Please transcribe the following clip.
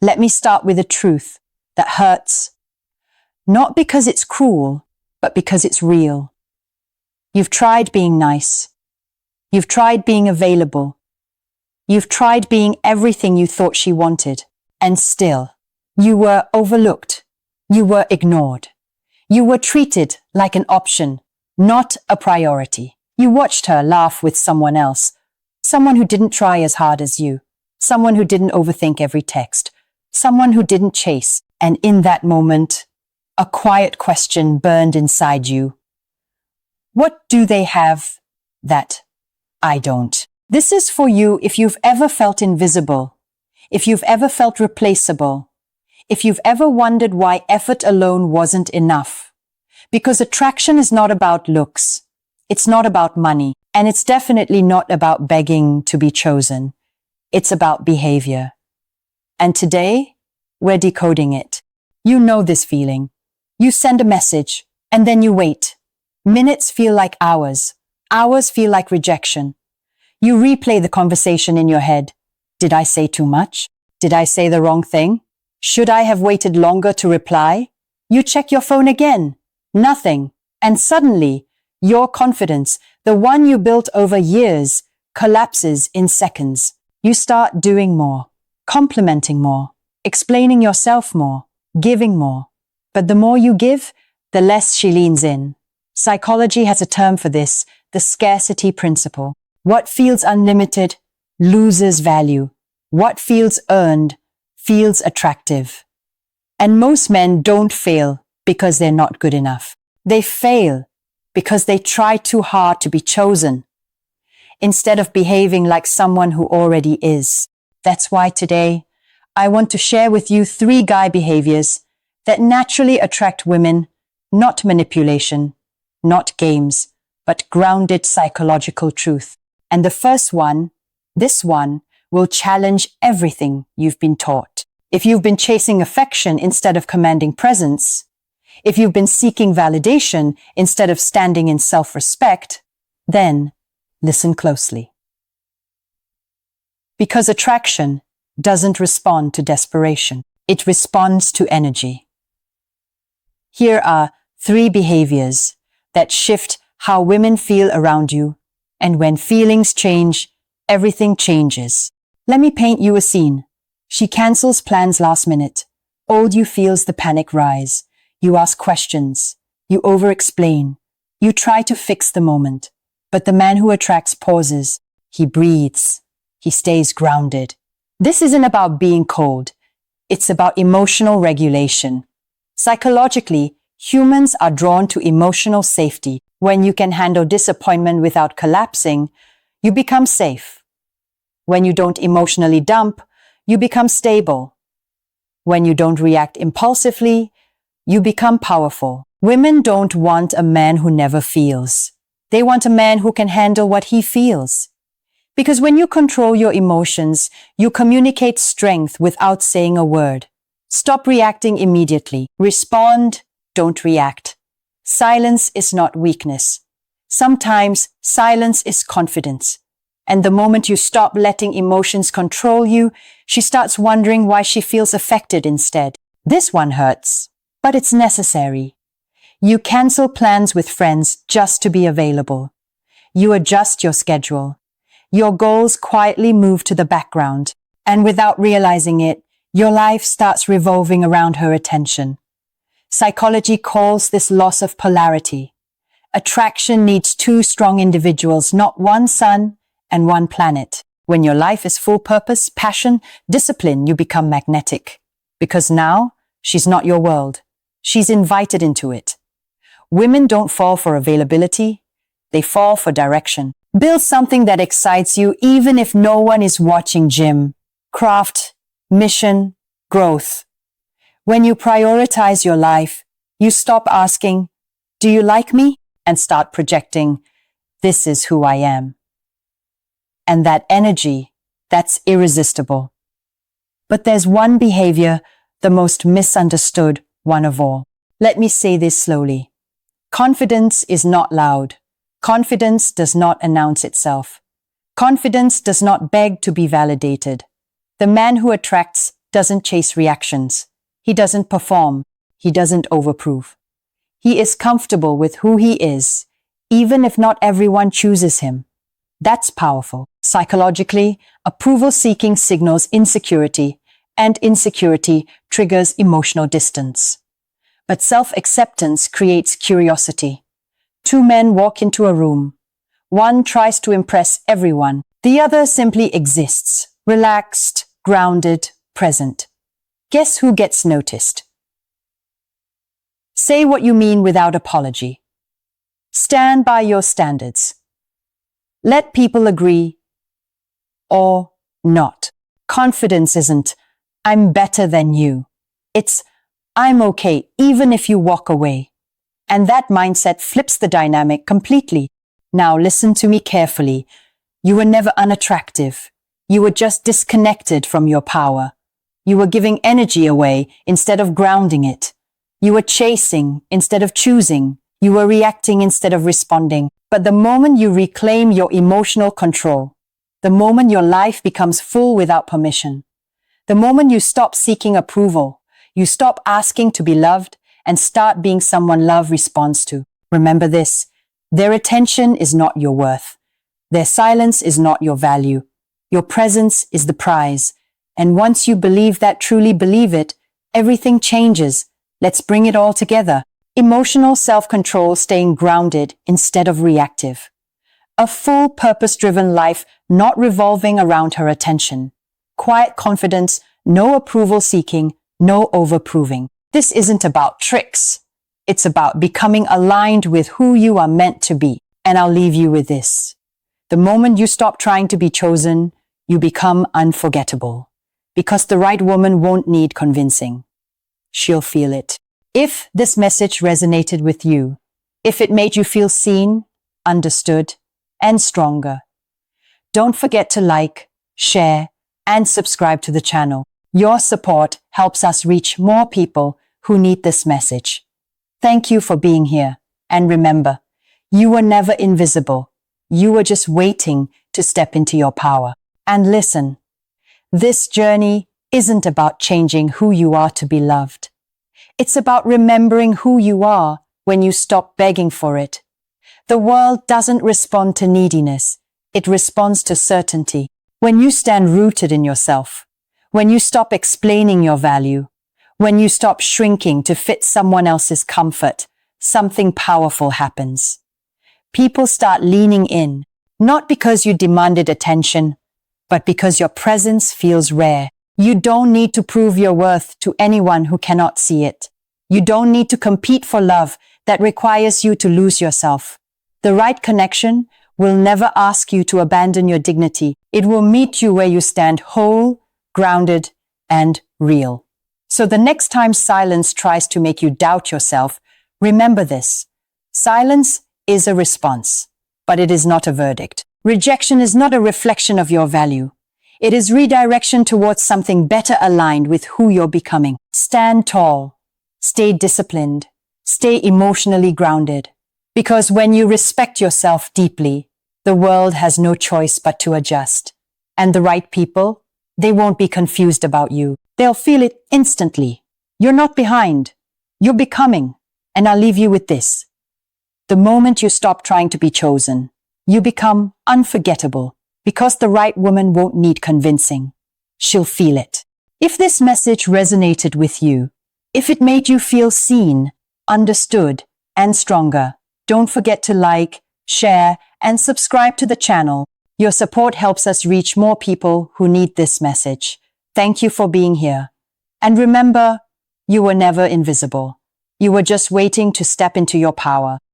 Let me start with a truth that hurts, not because it's cruel, but because it's real. You've tried being nice. You've tried being available. You've tried being everything you thought she wanted. And still, you were overlooked. You were ignored. You were treated like an option, not a priority. You watched her laugh with someone else, someone who didn't try as hard as you, someone who didn't overthink every text, someone who didn't chase. And in that moment, a quiet question burned inside you. What do they have that I don't? This is for you if you've ever felt invisible, if you've ever felt replaceable, if you've ever wondered why effort alone wasn't enough. Because attraction is not about looks, it's not about money, and it's definitely not about begging to be chosen. It's about behavior. And today, we're decoding it. You know this feeling. You send a message, and then you wait. Minutes feel like hours. Hours feel like rejection. You replay the conversation in your head. Did I say too much? Did I say the wrong thing? Should I have waited longer to reply? You check your phone again. Nothing. And suddenly, your confidence, the one you built over years, collapses in seconds. You start doing more, complimenting more, explaining yourself more, giving more. But the more you give, the less she leans in. Psychology has a term for this, the scarcity principle. What feels unlimited loses value. What feels earned feels attractive. And most men don't fail because they're not good enough. They fail because they try too hard to be chosen, instead of behaving like someone who already is. That's why today, I want to share with you 3 guy behaviors that naturally attract women, not manipulation, not games, but grounded psychological truth. And the first one, this one, will challenge everything you've been taught. If you've been chasing affection instead of commanding presence, if you've been seeking validation instead of standing in self-respect, then listen closely. Because attraction doesn't respond to desperation. It responds to energy. Here are 3 behaviors that shift how women feel around you, and when feelings change, everything changes. Let me paint you a scene. She cancels plans last minute. Old you feels the panic rise. You ask questions. You over-explain. You try to fix the moment. But the man who attracts pauses. He breathes. He stays grounded. This isn't about being cold. It's about emotional regulation. Psychologically, humans are drawn to emotional safety. When you can handle disappointment without collapsing, you become safe. When you don't emotionally dump, you become stable. When you don't react impulsively, you become powerful. Women don't want a man who never feels. They want a man who can handle what he feels. Because when you control your emotions, you communicate strength without saying a word. Stop reacting immediately. Respond, don't react. Silence is not weakness. Sometimes silence is confidence. And the moment you stop letting emotions control you, she starts wondering why she feels affected instead. This one hurts, but it's necessary. You cancel plans with friends just to be available. You adjust your schedule. Your goals quietly move to the background, and without realizing it, your life starts revolving around her attention. Psychology calls this loss of polarity. Attraction needs 2 strong individuals, not one sun and one planet. When your life is full purpose, passion, discipline, you become magnetic. Because now, she's not your world. She's invited into it. Women don't fall for availability. They fall for direction. Build something that excites you even if no one is watching. Gym, craft, mission, growth. When you prioritize your life, you stop asking, "Do you like me?" and start projecting, "This is who I am." And that energy, that's irresistible. But there's one behavior, the most misunderstood one of all. Let me say this slowly. Confidence is not loud. Confidence does not announce itself. Confidence does not beg to be validated. The man who attracts doesn't chase reactions. He doesn't perform. He doesn't overprove. He is comfortable with who he is, even if not everyone chooses him. That's powerful. Psychologically, approval-seeking signals insecurity, and insecurity triggers emotional distance. But self-acceptance creates curiosity. Two men walk into a room. One tries to impress everyone. The other simply exists, relaxed, grounded, present. Guess who gets noticed? Say what you mean without apology. Stand by your standards. Let people agree or not. Confidence isn't, "I'm better than you." It's, "I'm okay even if you walk away." And that mindset flips the dynamic completely. Now listen to me carefully. You were never unattractive. You were just disconnected from your power. You were giving energy away instead of grounding it. You were chasing instead of choosing. You were reacting instead of responding. But the moment you reclaim your emotional control, the moment your life becomes full without permission, the moment you stop seeking approval, you stop asking to be loved and start being someone love responds to. Remember this, their attention is not your worth. Their silence is not your value. Your presence is the prize. And once you believe that, truly believe it, everything changes. Let's bring it all together. Emotional self-control, staying grounded instead of reactive. A full purpose-driven life not revolving around her attention. Quiet confidence, no approval seeking, no overproving. This isn't about tricks. It's about becoming aligned with who you are meant to be. And I'll leave you with this. The moment you stop trying to be chosen, you become unforgettable. Because the right woman won't need convincing. She'll feel it. If this message resonated with you, if it made you feel seen, understood, and stronger, don't forget to like, share, and subscribe to the channel. Your support helps us reach more people who need this message. Thank you for being here. And remember, you were never invisible. You were just waiting to step into your power. And listen, this journey isn't about changing who you are to be loved. It's about remembering who you are when you stop begging for it. The world doesn't respond to neediness. It responds to certainty. When you stand rooted in yourself, when you stop explaining your value, when you stop shrinking to fit someone else's comfort, something powerful happens. People start leaning in, not because you demanded attention, but because your presence feels rare. You don't need to prove your worth to anyone who cannot see it. You don't need to compete for love that requires you to lose yourself. The right connection will never ask you to abandon your dignity. It will meet you where you stand, whole, grounded, and real. So the next time silence tries to make you doubt yourself, remember this. Silence is a response, but it is not a verdict. Rejection is not a reflection of your value. It is redirection towards something better aligned with who you're becoming. Stand tall. Stay disciplined. Stay emotionally grounded. Because when you respect yourself deeply, the world has no choice but to adjust. And the right people, they won't be confused about you. They'll feel it instantly. You're not behind. You're becoming. And I'll leave you with this. The moment you stop trying to be chosen, you become unforgettable. Because the right woman won't need convincing. She'll feel it. If this message resonated with you, if it made you feel seen, understood, and stronger, don't forget to like, share, and subscribe to the channel. Your support helps us reach more people who need this message. Thank you for being here. And remember, you were never invisible. You were just waiting to step into your power.